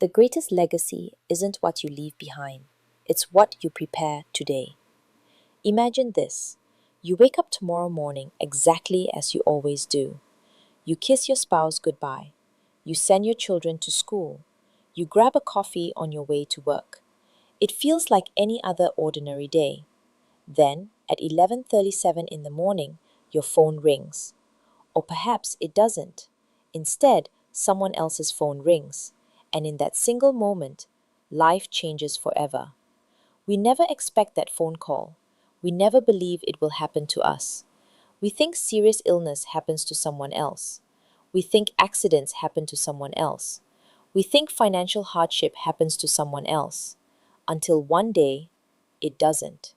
The greatest legacy isn't what you leave behind, it's what you prepare today. Imagine this: you wake up tomorrow morning exactly as you always do. You kiss your spouse goodbye. You send your children to school. You grab a coffee on your way to work. It feels like any other ordinary day. Then, at 11:37 in the morning, your phone rings. Or perhaps it doesn't. Instead, someone else's phone rings. And in that single moment, life changes forever. We never expect that phone call. We never believe it will happen to us. We think serious illness happens to someone else. We think accidents happen to someone else. We think financial hardship happens to someone else. Until one day, it doesn't.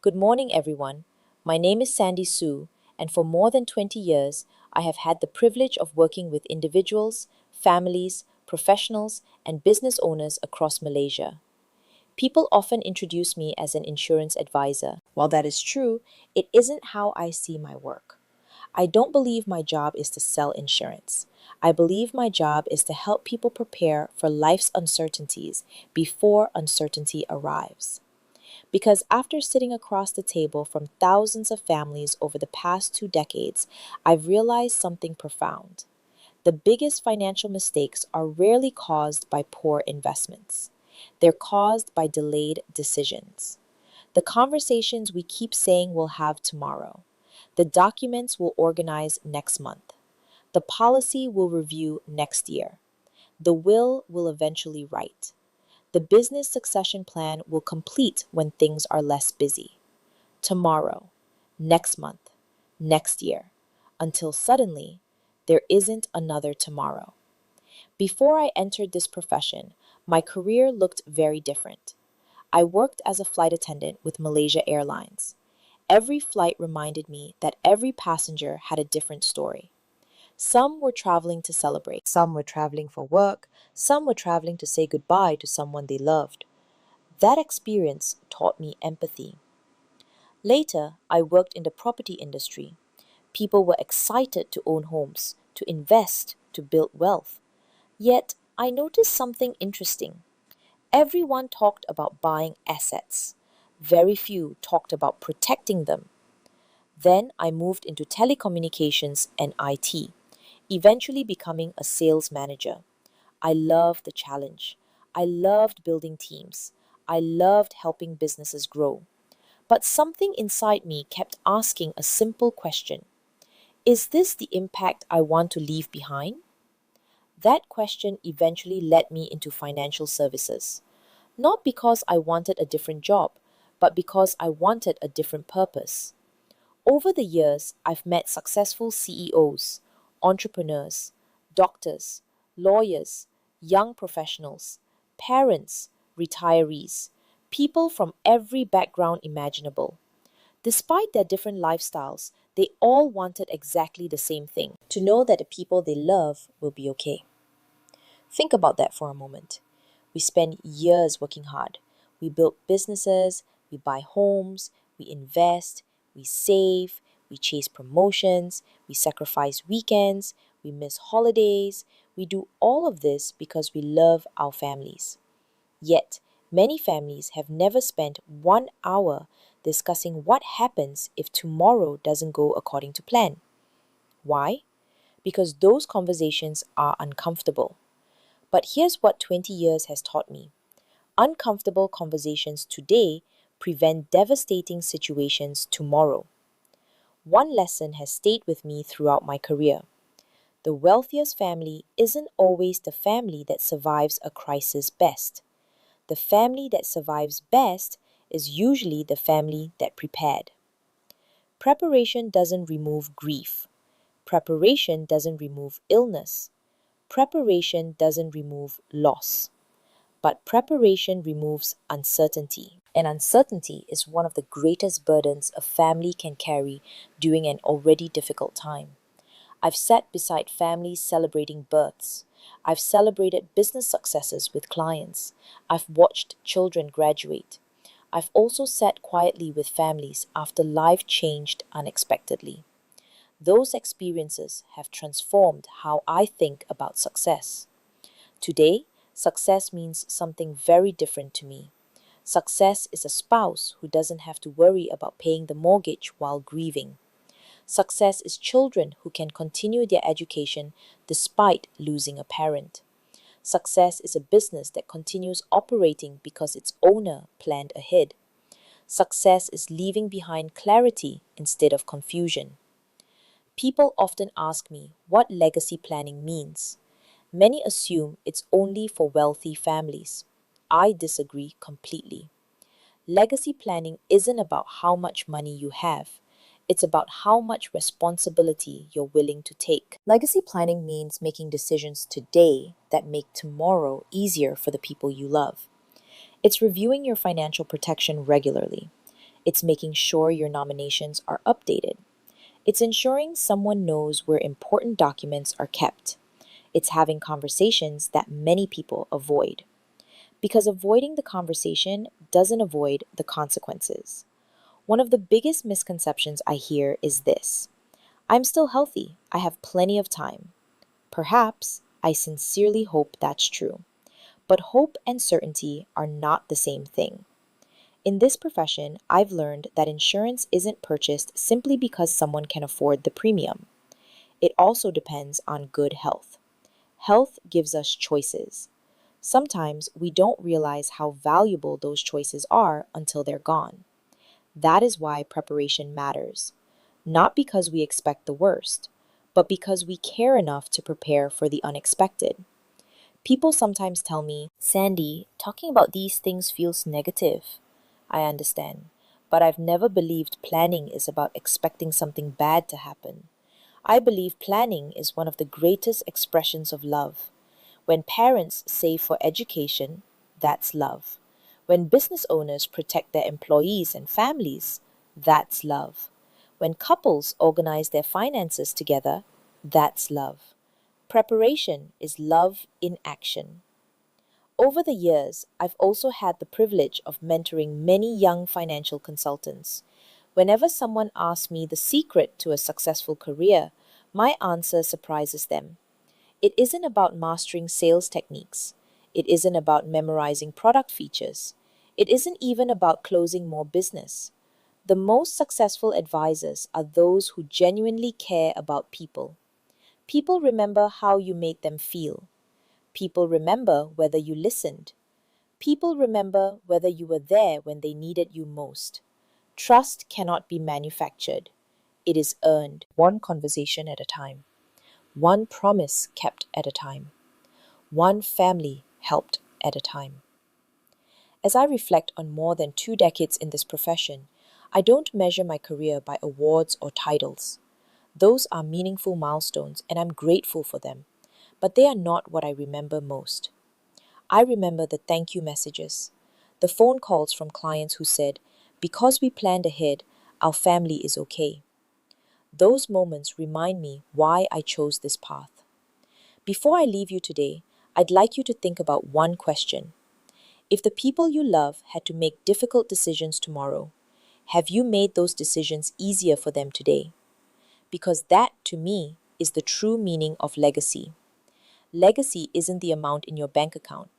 Good morning, everyone. My name is Sandy Sue, and for more than 20 years, I have had the privilege of working with individuals, families, professionals, and business owners across Malaysia. People often introduce me as an insurance advisor. While that is true, it isn't how I see my work. I don't believe my job is to sell insurance. I believe my job is to help people prepare for life's uncertainties before uncertainty arrives. Because after sitting across the table from thousands of families over the past 2 decades, I've realized something profound. The biggest financial mistakes are rarely caused by poor investments. They're caused by delayed decisions. The conversations we keep saying we'll have tomorrow. The documents we'll organize next month. The policy we'll review next year. The will we'll eventually write. The business succession plan will complete when things are less busy. Tomorrow, next month, next year, until suddenly there isn't another tomorrow. Before I entered this profession, my career looked very different. I worked as a flight attendant with Malaysia Airlines. Every flight reminded me that every passenger had a different story. Some were traveling to celebrate, some were traveling for work, some were traveling to say goodbye to someone they loved. That experience taught me empathy. Later, I worked in the property industry. People were excited to own homes, to invest, to build wealth. Yet, I noticed something interesting. Everyone talked about buying assets. Very few talked about protecting them. Then I moved into telecommunications and IT, eventually becoming a sales manager. I loved the challenge. I loved building teams. I loved helping businesses grow. But something inside me kept asking a simple question: is this the impact I want to leave behind? That question eventually led me into financial services. Not because I wanted a different job, but because I wanted a different purpose. Over the years, I've met successful CEOs, entrepreneurs, doctors, lawyers, young professionals, parents, retirees, people from every background imaginable. Despite their different lifestyles, they all wanted exactly the same thing: to know that the people they love will be okay. Think about that for a moment. We spend years working hard. We build businesses, we buy homes, we invest, we save, we chase promotions, we sacrifice weekends, we miss holidays. We do all of this because we love our families. Yet, many families have never spent 1 hour discussing what happens if tomorrow doesn't go according to plan. Why? Because those conversations are uncomfortable. But here's what 20 years has taught me: uncomfortable conversations today prevent devastating situations tomorrow. One lesson has stayed with me throughout my career. The wealthiest family isn't always the family that survives a crisis best. The family that survives best is usually the family that prepared. Preparation doesn't remove grief. Preparation doesn't remove illness. Preparation doesn't remove loss. But preparation removes uncertainty. And uncertainty is one of the greatest burdens a family can carry during an already difficult time. I've sat beside families celebrating births. I've celebrated business successes with clients. I've watched children graduate. I've also sat quietly with families after life changed unexpectedly. Those experiences have transformed how I think about success. Today, Success means something very different to me. Success is a spouse who doesn't have to worry about paying the mortgage while grieving. Success is children who can continue their education despite losing a parent. Success is a business that continues operating because its owner planned ahead. Success is leaving behind clarity instead of confusion. People often ask me what legacy planning means. Many assume it's only for wealthy families. I disagree completely. Legacy planning isn't about how much money you have, it's about how much responsibility you're willing to take. Legacy planning means making decisions today that make tomorrow easier for the people you love. It's reviewing your financial protection regularly. It's making sure your nominations are updated. It's ensuring someone knows where important documents are kept. It's having conversations that many people avoid. Because avoiding the conversation doesn't avoid the consequences. One of the biggest misconceptions I hear is this: I'm still healthy, I have plenty of time. Perhaps I sincerely hope that's true. But hope and certainty are not the same thing. In this profession, I've learned that insurance isn't purchased simply because someone can afford the premium. It also depends on good health. Health gives us choices. Sometimes we don't realize how valuable those choices are until they're gone. That is why preparation matters. Not because we expect the worst, but because we care enough to prepare for the unexpected. People sometimes tell me, Sandy, talking about these things feels negative. I understand, but I've never believed planning is about expecting something bad to happen. I believe planning is one of the greatest expressions of love. When parents save for education, that's love. When business owners protect their employees and families, that's love. When couples organize their finances together, that's love. Preparation is love in action. Over the years, I've also had the privilege of mentoring many young financial consultants. Whenever someone asks me the secret to a successful career, my answer surprises them. It isn't about mastering sales techniques. It isn't about memorizing product features. It isn't even about closing more business. The most successful advisors are those who genuinely care about people. People remember how you made them feel. People remember whether you listened. People remember whether you were there when they needed you most. Trust cannot be manufactured. It is earned, one conversation at a time, one promise kept at a time, one family helped at a time. As I reflect on more than 2 decades in this profession, I don't measure my career by awards or titles. Those are meaningful milestones and I'm grateful for them, but they are not what I remember most. I remember the thank you messages, the phone calls from clients who said, because we planned ahead, our family is okay. Those moments remind me why I chose this path. Before I leave you today, I'd like you to think about one question. If the people you love had to make difficult decisions tomorrow, have you made those decisions easier for them today? Because that, to me, is the true meaning of legacy. Legacy isn't the amount in your bank account.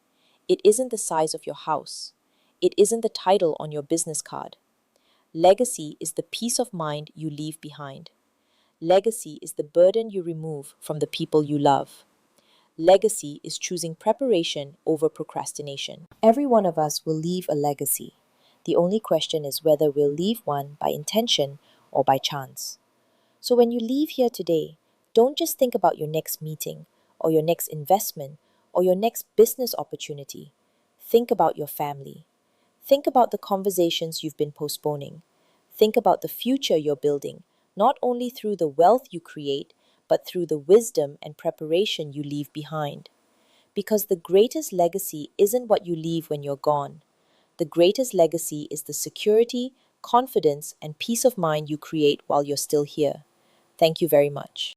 It isn't the size of your house. It isn't the title on your business card. Legacy is the peace of mind you leave behind. Legacy is the burden you remove from the people you love. Legacy is choosing preparation over procrastination. Every one of us will leave a legacy. The only question is whether we'll leave one by intention or by chance. So when you leave here today, don't just think about your next meeting or your next investment or your next business opportunity. Think about your family. Think about the conversations you've been postponing. Think about the future you're building, not only through the wealth you create, but through the wisdom and preparation you leave behind. Because the greatest legacy isn't what you leave when you're gone. The greatest legacy is the security, confidence, and peace of mind you create while you're still here. Thank you very much.